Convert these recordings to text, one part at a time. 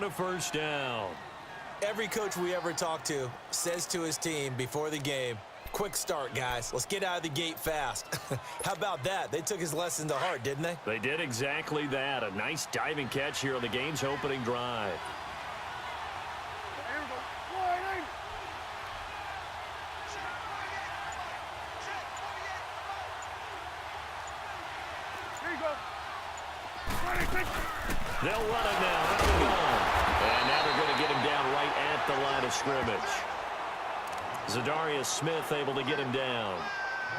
on a first down. Every coach we ever talk to says to his team before the game, quick start, guys. Let's get out of the gate fast. How about that? They took his lesson to heart, didn't they? They did exactly that. A nice diving catch here on the game's opening drive. They'll run it now. Out we go. And now they're going to get him down right at the line of scrimmage. Zadarius Smith able to get him down.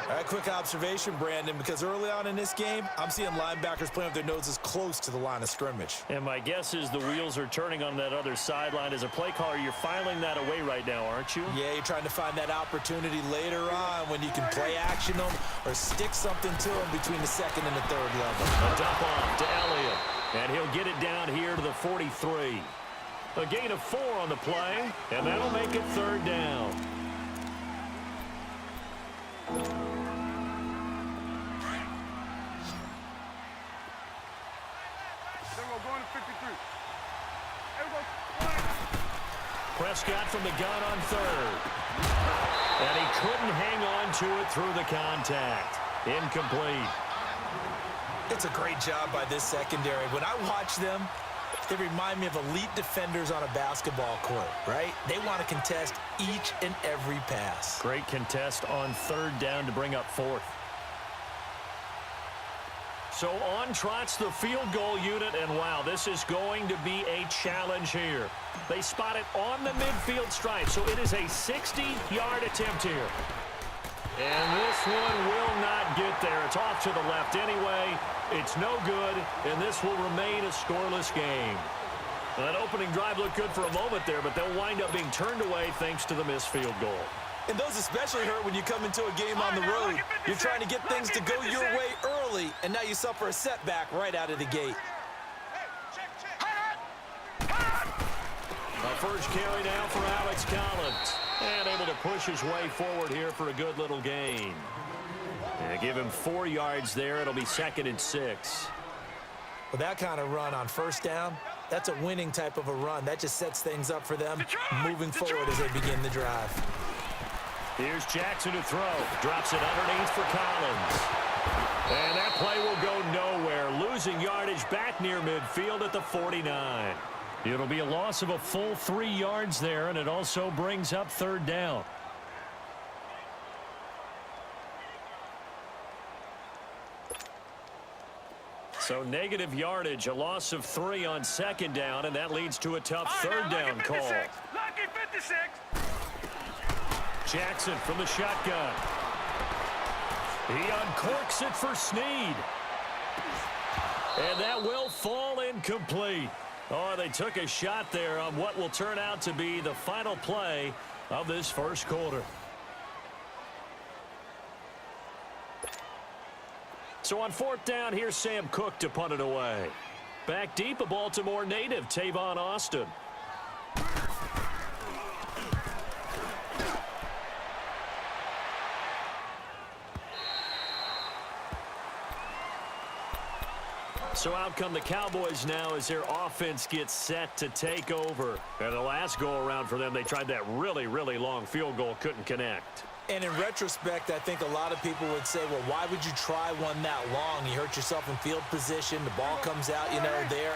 All right, quick observation, Brandon, because early on in this game, I'm seeing linebackers playing with their noses close to the line of scrimmage. And my guess is the wheels are turning on that other sideline. As a play caller, you're filing that away right now, aren't you? Yeah, you're trying to find that opportunity later on when you can play action them or stick something to them between the second and the third level. A dump off to Elliott, and he'll get it down here to the 43. A gain of 4 on the play, and that'll make it third down. Prescott from the gun on third. And he couldn't hang on to it through the contact. Incomplete. It's a great job by this secondary. When I watch them, they remind me of elite defenders on a basketball court, right? They want to contest each and every pass. Great contest on third down to bring up fourth. So on trots the field goal unit, and wow, this is going to be a challenge here. They spot it on the midfield stripe, so it is a 60-yard attempt here. And this one will not get there. It's off to the left anyway. It's no good, and this will remain a scoreless game. That opening drive looked good for a moment there, but they'll wind up being turned away thanks to the missed field goal. And those especially hurt when you come into a game on the road. You're trying to get things to go your way early, and now you suffer a setback right out of the gate. A first carry now for Alex Collins. And able to push his way forward here for a good little gain. And give him 4 yards there. It'll be 2nd and 6. With that kind of run on first down, that's a winning type of a run. That just sets things up for them moving forward as they begin the drive. Here's Jackson to throw. Drops it underneath for Collins. And that play will go nowhere. Losing yardage back near midfield at the 49. It'll be a loss of a full 3 yards there, and it also brings up third down. So negative yardage, a loss of 3 on second down, and that leads to a tough third down call. Lucky 56. Jackson from the shotgun. He uncorks it for Snead. And that will fall incomplete. Oh, they took a shot there on what will turn out to be the final play of this first quarter. So on fourth down, here's Sam Cook to punt it away. Back deep, a Baltimore native, Tavon Austin. So out come the Cowboys now as their offense gets set to take over. And the last go-around for them, they tried that really, really long field goal, couldn't connect. And in retrospect, I think a lot of people would say, well, why would you try one that long? You hurt yourself in field position. The ball comes out, there.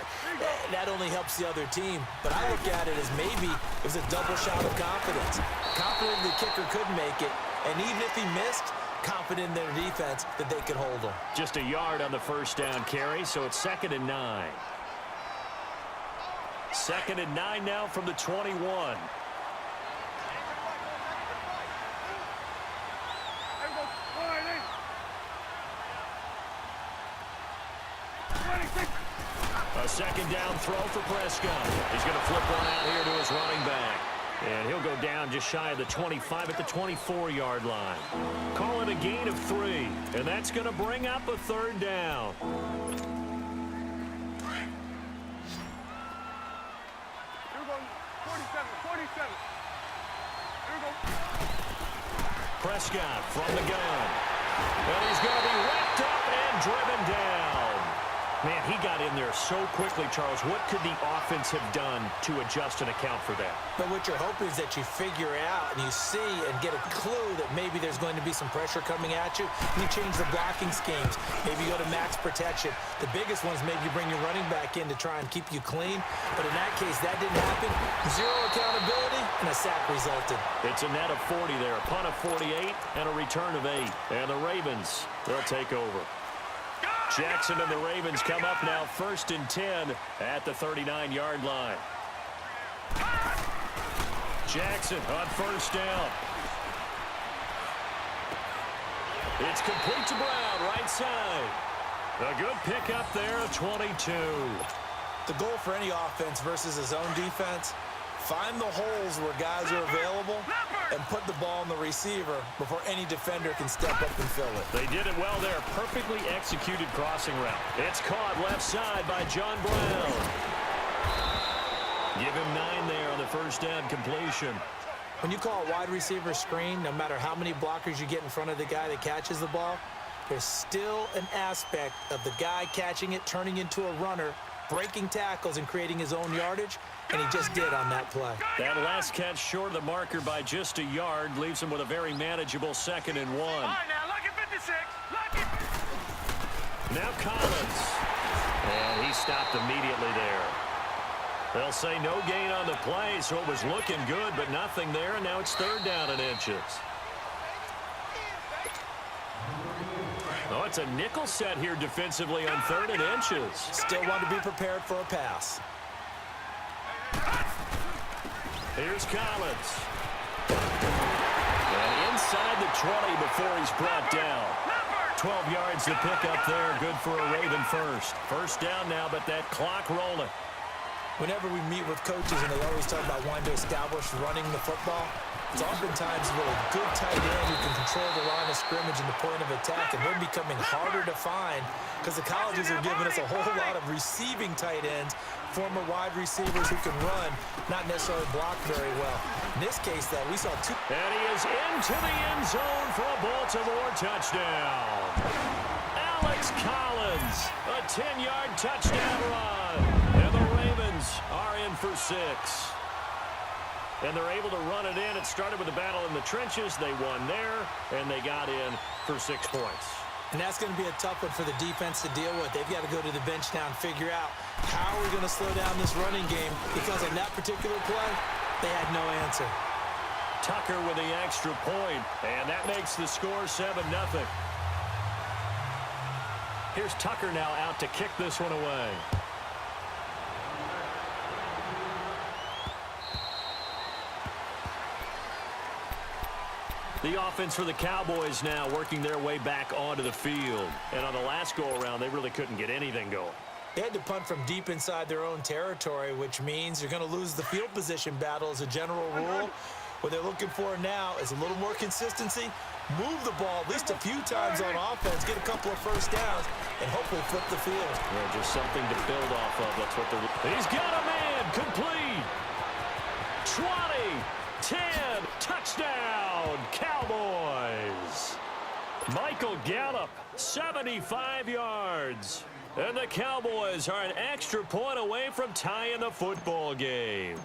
That only helps the other team. But I look at it as maybe it was a double shot of confidence. Confident the kicker could make it. And even if he missed, confident in their defense that they could hold him. Just a yard on the first down carry, so it's 2nd and 9. 2nd and 9 now from the 21. A second down throw for Prescott. He's going to flip one out here to his running back. And he'll go down just shy of the 25 at the 24-yard line. Call it a gain of 3. And that's going to bring up a third down. Prescott from the gun. And he's going to be wrapped up and driven down. Man, he got in there so quickly, Charles. What could the offense have done to adjust and account for that? But what you're hoping is that you figure out and you see and get a clue that maybe there's going to be some pressure coming at you. And you change the blocking schemes. Maybe you go to max protection. The biggest one is maybe you bring your running back in to try and keep you clean. But in that case, that didn't happen. Zero accountability, and a sack resulted. It's a net of 40 there, a punt of 48, and a return of 8. And the Ravens, they'll take over. Jackson and the Ravens come up now 1st and 10 at the 39-yard line. Jackson on 1st down. It's complete to Brown, right side. A good pickup there, 22. The goal for any offense versus a zone defense, find the holes where guys are available and put the ball in the receiver before any defender can step up and fill it. They did it well there. Perfectly executed crossing route. It's caught left side by John Brown. Give him 9 there on the 1st down completion. When you call a wide receiver screen, no matter how many blockers you get in front of the guy that catches the ball, there's still an aspect of the guy catching it, turning into a runner, breaking tackles and creating his own yardage, and he just did on that play. That last catch short of the marker by just a yard leaves him with a very manageable 2nd and 1. All right, now look at 56. Look at... Now Collins. And he stopped immediately there. They'll say no gain on the play, so it was looking good, but nothing there, and now it's 3rd down and inches. Oh, it's a nickel set here defensively on 3rd and inches. Still want to be prepared for a pass. Here's Collins. And inside the 20 before he's brought down. 12 yards to pick up there. Good for a Raven first. 1st down now, but that clock rolling. Whenever we meet with coaches and they always talk about wanting to establish running the football, it's oftentimes with a good tight end who can control the line of scrimmage and the point of attack, and they're becoming harder to find because the colleges are giving us a whole lot of receiving tight ends, former wide receivers who can run, not necessarily block very well. In this case, though, we saw 2. And he is into the end zone for a Baltimore touchdown. Alex Collins, a 10-yard touchdown run. And the Ravens are in for 6. And they're able to run it in. It started with a battle in the trenches. They won there, and they got in for 6 points. And that's going to be a tough one for the defense to deal with. They've got to go to the bench now and figure out how are we going to slow down this running game, because on that particular play, they had no answer. Tucker with the extra point, and that makes the score 7-0. Here's Tucker now out to kick this one away. The offense for the Cowboys now working their way back onto the field. And on the last go-around, they really couldn't get anything going. They had to punt from deep inside their own territory, which means you're going to lose the field position battle as a general rule. What they're looking for now is a little more consistency, move the ball at least a few times on offense, get a couple of 1st downs, and hopefully flip the field. Yeah, just something to build off of. That's what they're... He's got a man complete. 20, 10, touchdown, Cowboys. Michael Gallup, 75 yards. And the Cowboys are an extra point away from tying the football game.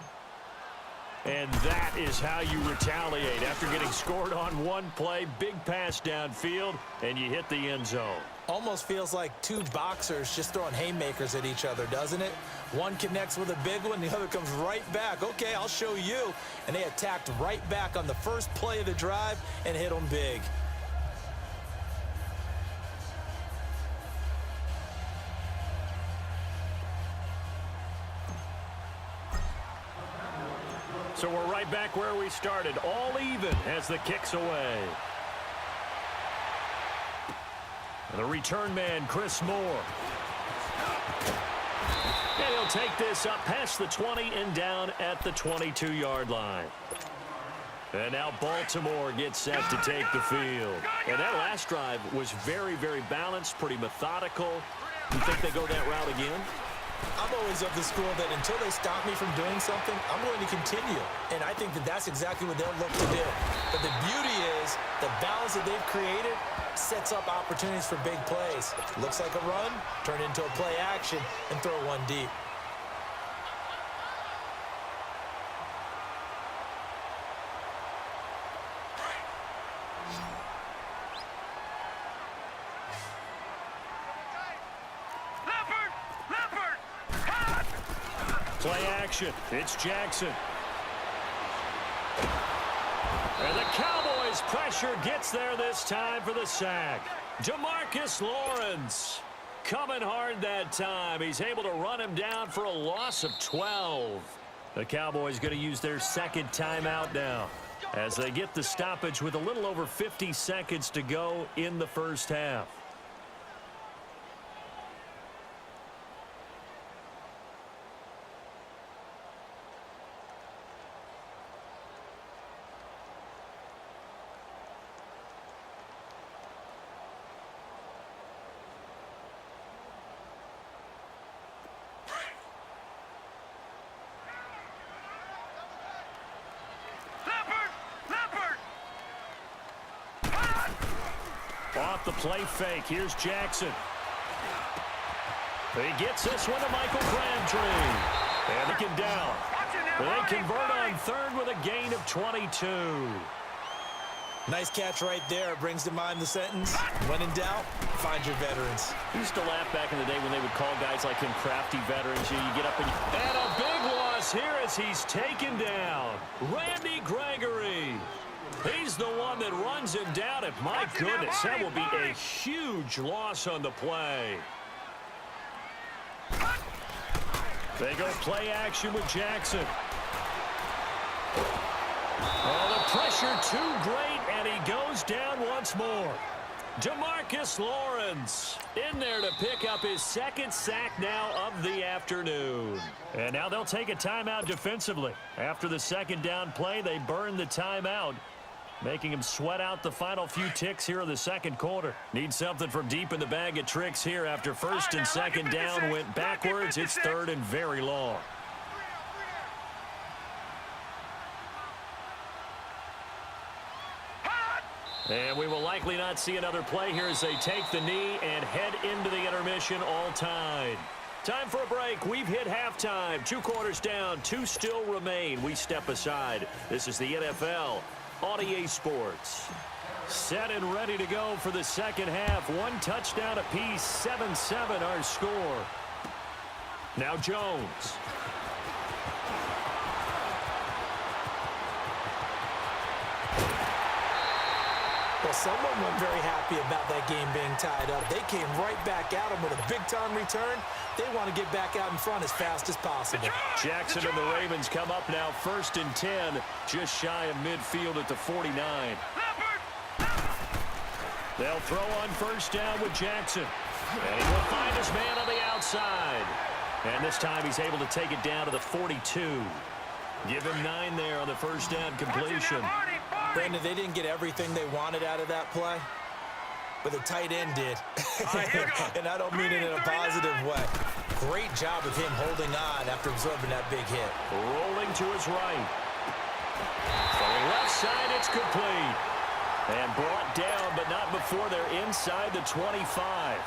And that is how you retaliate after getting scored on one play, big pass downfield, and you hit the end zone. Almost feels like 2 boxers just throwing haymakers at each other, doesn't it? One connects with a big one, the other comes right back. Okay, I'll show you. And they attacked right back on the first play of the drive and hit them big. So we're right back where we started, all even as the kick's away. And the return man, Chris Moore. And he'll take this up past the 20 and down at the 22-yard line. And now Baltimore gets set to take the field. And that last drive was very, very balanced, pretty methodical. You think they go that route again? I'm always of the school that until they stop me from doing something, I'm going to continue. And I think that that's exactly what they'll look to do. But the beauty is the balance that they've created sets up opportunities for big plays. Looks like a run, turn into a play action, and throw one deep. Play action. It's Jackson. And the Cowboys pressure gets there this time for the sack. DeMarcus Lawrence coming hard that time. He's able to run him down for a loss of 12. The Cowboys going to use their second timeout now as they get the stoppage with a little over 50 seconds to go in the first half. Off the play fake. Here's Jackson. He gets this one to Michael Crabtree. And they can down. They convert on third with a gain of 22. Nice catch right there. Brings to mind the sentence, when in doubt, find your veterans. I used to laugh back in the day when they would call guys like him crafty veterans. You get up and a big loss here as he's taken down. Randy Gregory. He's the one that runs him down, and my goodness, that will be a huge loss on the play. They go play action with Jackson. Oh, the pressure too great, and he goes down once more. DeMarcus Lawrence in there to pick up his second sack now of the afternoon. And now they'll take a timeout defensively. After the second down play, they burn the timeout, making him sweat out the final few ticks here in the second quarter. Need something from deep in the bag of tricks here after first and second down went backwards. It's third and very long. And we will likely not see another play here as they take the knee and head into the intermission all tied. Time for a break. We've hit halftime. 2 quarters down. 2 still remain. We step aside. This is the NFL on EA Sports. Set and ready to go for the second half. 1 touchdown apiece. 7-7 our score. Now Jones. Well, someone wasn't very happy about that game being tied up. They came right back at him with a big-time return. They want to get back out in front as fast as possible. Jackson and the Ravens come up now first and 10, just shy of midfield at the 49. They'll throw on first down with Jackson. And he will find his man on the outside. And this time he's able to take it down to the 42. Give him 9 there on the first down completion. Brandon, they didn't get everything they wanted out of that play, but the tight end did. And I don't mean it in a positive way. Great job of him holding on after absorbing that big hit. Rolling to his right. From the left side, it's complete. And brought down, but not before they're inside the 25.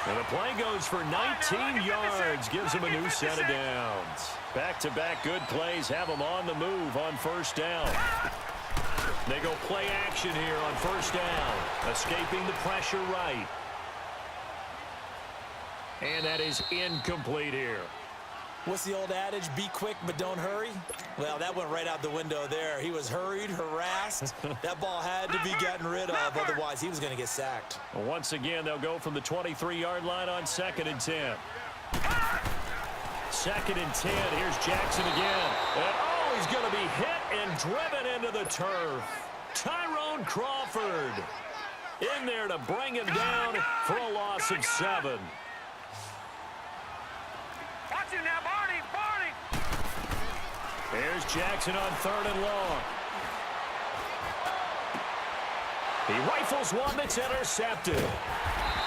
And the play goes for 19 yards. Gives him a new set of downs. Back-to-back good plays have them on the move on first down. They go play action here on first down. Escaping the pressure right. And that is incomplete here. What's the old adage? Be quick, but don't hurry? Well, that went right out the window there. He was hurried, harassed. That ball had to be gotten rid of. Otherwise, he was going to get sacked. Once again, they'll go from the 23-yard line on 2nd and 10. 2nd and 10. Here's Jackson again. And he's going to be hit and driven into the turf. Tyrone Crawford in there to bring him down for a loss of 7. Watch him now, Barney! Here's Jackson on 3rd and long. He rifles one that's intercepted.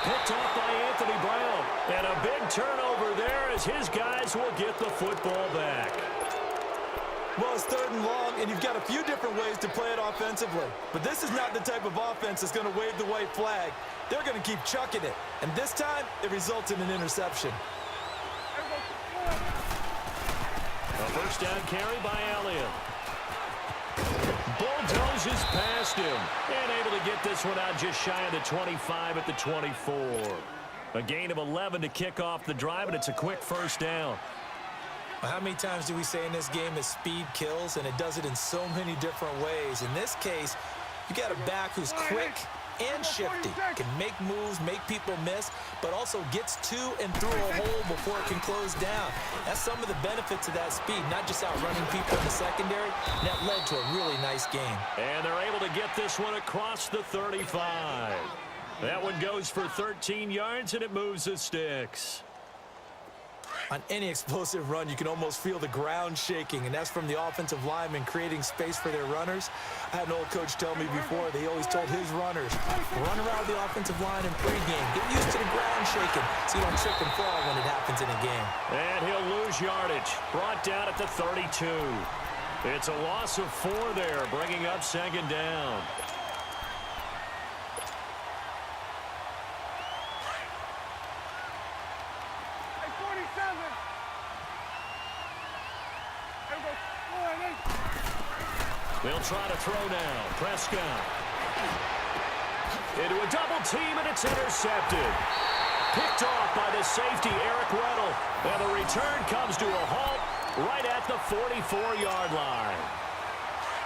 picked off by Anthony Brown. And a big turnover there as his guys will get the football back. Well, it's 3rd and long, and you've got a few different ways to play it offensively. But this is not the type of offense that's going to wave the white flag. They're going to keep chucking it. And this time, it results in an interception. A first down carry by Elliott. Bulldozes past him. And able to get this one out just shy of the 25 at the 24. A gain of 11 to kick off the drive, and it's a quick first down. How many times do we say in this game that speed kills, and it does it in so many different ways? In this case, you got a back who's quick and shifty, can make moves, make people miss, but also gets to and through a hole before it can close down. That's some of the benefits of that speed, not just outrunning people in the secondary. And that led to a really nice game. And they're able to get this one across the 35. That one goes for 13 yards, and it moves the sticks. On any explosive run, you can almost feel the ground shaking, and that's from the offensive linemen creating space for their runners. I had an old coach tell me before, they always told his runners, run around the offensive line in pregame. Get used to the ground shaking so you don't trip and fall when it happens in a game. And he'll lose yardage. Brought down at the 32. It's a loss of 4 there, bringing up 2nd down. They'll try to throw now. Prescott. Into a double team, and it's intercepted. Picked off by the safety, Eric Weddle. And the return comes to a halt right at the 44-yard line.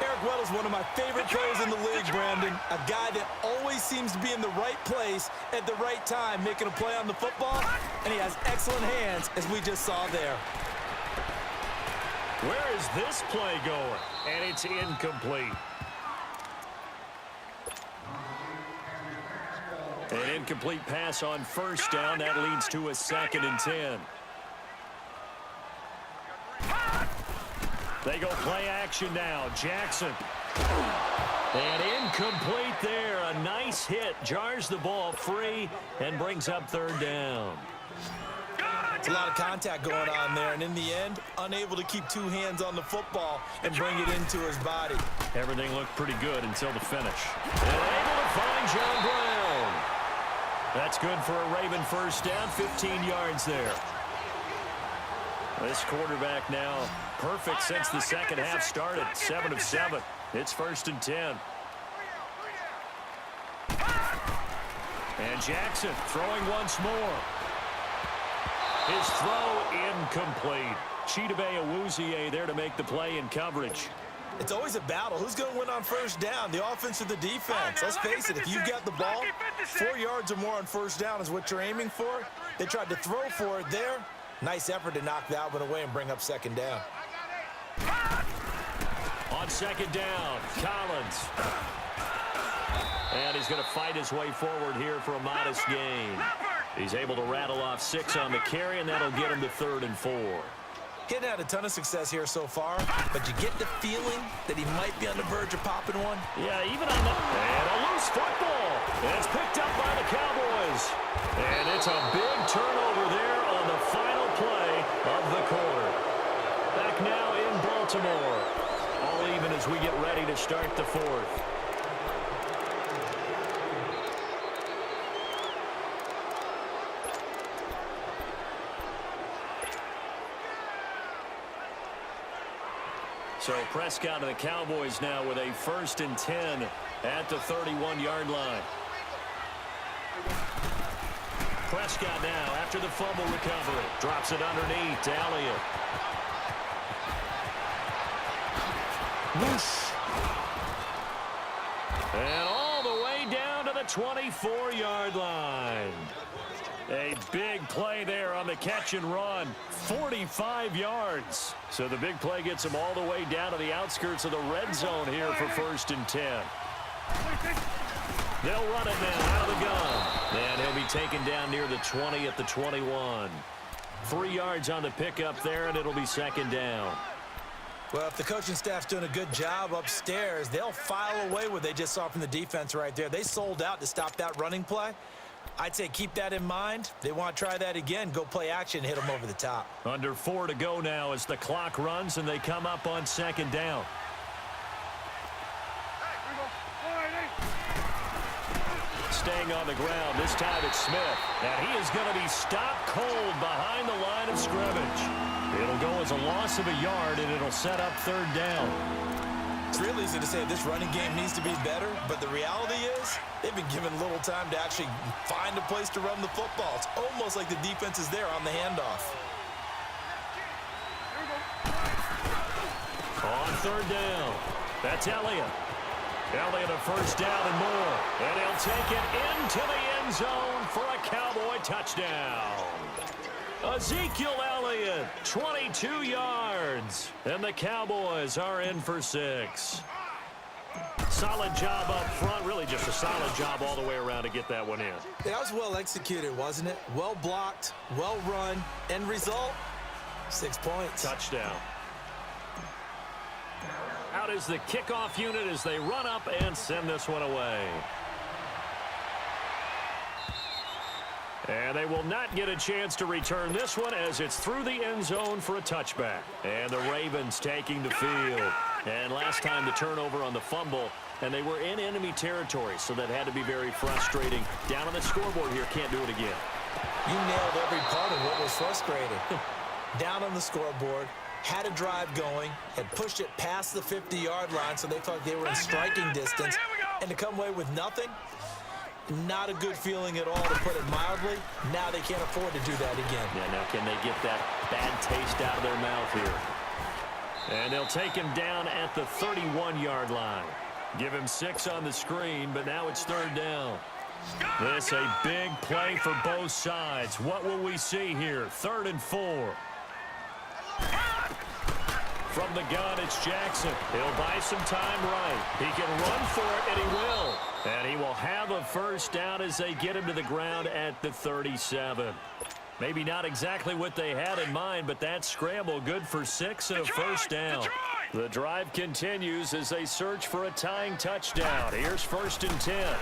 Eric Weddle's one of my favorite players in the league, Brandon. A guy that always seems to be in the right place at the right time, making a play on the football, and he has excellent hands, as we just saw there. Where is this play going? And it's incomplete. An incomplete pass on first down. That leads to a 2nd and 10. They go play action now. Jackson. And incomplete there. A nice hit. Jars the ball free and brings up 3rd down. It's a lot of contact going on there, and in the end, unable to keep 2 hands on the football and bring it into his body. Everything looked pretty good until the finish. And able to find John Brown. That's good for a Raven first down, 15 yards there. This quarterback now perfect since the second half started. 7 of 7. It's 1st and 10. And Jackson throwing once more. His throw incomplete. Chidobe Awuzie there to make the play in coverage. It's always a battle. Who's going to win on first down, the offense or the defense? Let's face it, if you've got the ball, 4 yards or more on first down is what you're aiming for. They tried to throw for it there. Nice effort to knock that one away and bring up 2nd down. On 2nd down, Collins. And he's going to fight his way forward here for a modest gain. He's able to rattle off 6 on the carry, and that'll get him to 3rd and 4. He hadn't had a ton of success here so far, but you get the feeling that he might be on the verge of popping one. Yeah, even on the... And a loose football. And it's picked up by the Cowboys. And it's a big turnover there on the final play of the quarter. Back now in Baltimore. All even as we get ready to start the 4th. So Prescott and the Cowboys now with a 1st and 10 at the 31-yard line. Prescott now after the fumble recovery. Drops it underneath to Elliott. Whoosh. And all the way down to the 24-yard line. A big play there on the catch and run. 45 yards. So the big play gets him all the way down to the outskirts of the red zone here for 1st and 10. They'll run it now out of the gun. And he'll be taken down near the 20 at the 21. 3 yards on the pickup there, and it'll be 2nd down. Well, if the coaching staff's doing a good job upstairs, they'll file away what they just saw from the defense right there. They sold out to stop that running play. I'd say keep that in mind. They want to try that again. Go play action, hit them over the top. Under 4 to go now as the clock runs and they come up on second down. Staying on the ground, this time it's Smith. And he is going to be stopped cold behind the line of scrimmage. It'll go as a loss of a yard, and it'll set up third down. It's real easy to say this running game needs to be better, but the reality is they've been given little time to actually find a place to run the football. It's almost like the defense is there on the handoff. On third down, that's Elliott. Elliott a first down and more, and he'll take it into the end zone for a Cowboy touchdown. Ezekiel Elliott, 22 yards, and the Cowboys are in for 6. Solid job up front, really just a solid job all the way around to get that one in. That was well executed, wasn't it? Well blocked, well run, end result, 6 points. Touchdown. Out is the kickoff unit as they run up and send this one away. And they will not get a chance to return this one as it's through the end zone for a touchback. And the Ravens taking the field. And last time the turnover on the fumble, and they were in enemy territory, so that had to be very frustrating. Down on the scoreboard here, can't do it again. You nailed every part of what was frustrating. Down on the scoreboard, had a drive going, had pushed it past the 50-yard line, so they thought they were in striking distance, and to come away with nothing, not a good feeling at all, to put it mildly. Now they can't afford to do that again. Yeah, now can they get that bad taste out of their mouth here? And they'll take him down at the 31-yard line. Give him 6 on the screen, but now it's third down. This a big play for both sides. What will we see here? 3rd and 4. From the gun, it's Jackson. He'll buy some time right. He can run for it, and he will. And he will have a first down as they get him to the ground at the 37. Maybe not exactly what they had in mind, but that scramble good for 6 and a first down. The drive continues as they search for a tying touchdown. Here's 1st and 10.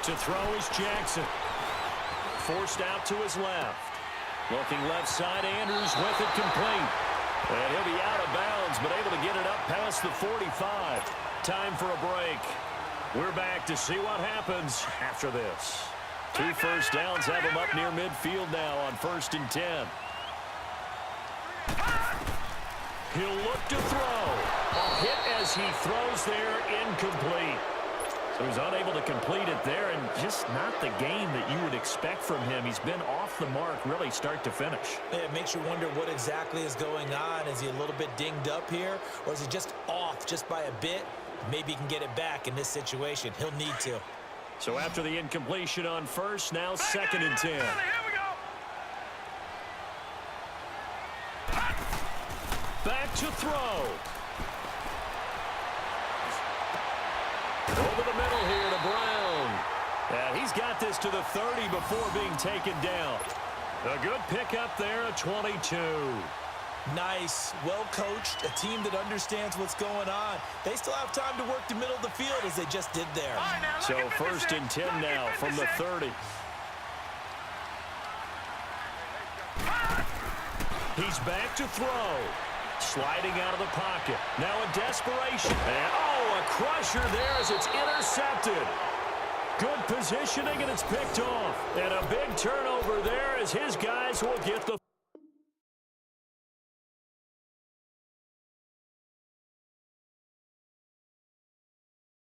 To throw is Jackson. Forced out to his left. Looking left side, Andrews with it complete. And he'll be out of bounds, but able to get it up past the 45. Time for a break. We're back to see what happens after this. 2 first downs have him up near midfield now on 1st and 10. He'll look to throw. A hit as he throws there, incomplete. So he's unable to complete it there, and just not the game that you would expect from him. He's been off the mark really start to finish. It makes you wonder what exactly is going on. Is he a little bit dinged up here, or is he just off just by a bit? Maybe he can get it back in this situation. He'll need to. So after the incompletion on 1st, now 2nd and 10. Back to throw. Over the middle here to Brown. And he's got this to the 30 before being taken down. A good pickup there at 22. Nice, well-coached, a team that understands what's going on. They still have time to work the middle of the field as they just did there. So 1st and 10 now from the 30. He's back to throw. Sliding out of the pocket. Now in desperation. And, a crusher there as it's intercepted. Good positioning, and it's picked off. And a big turnover there as his guys will get the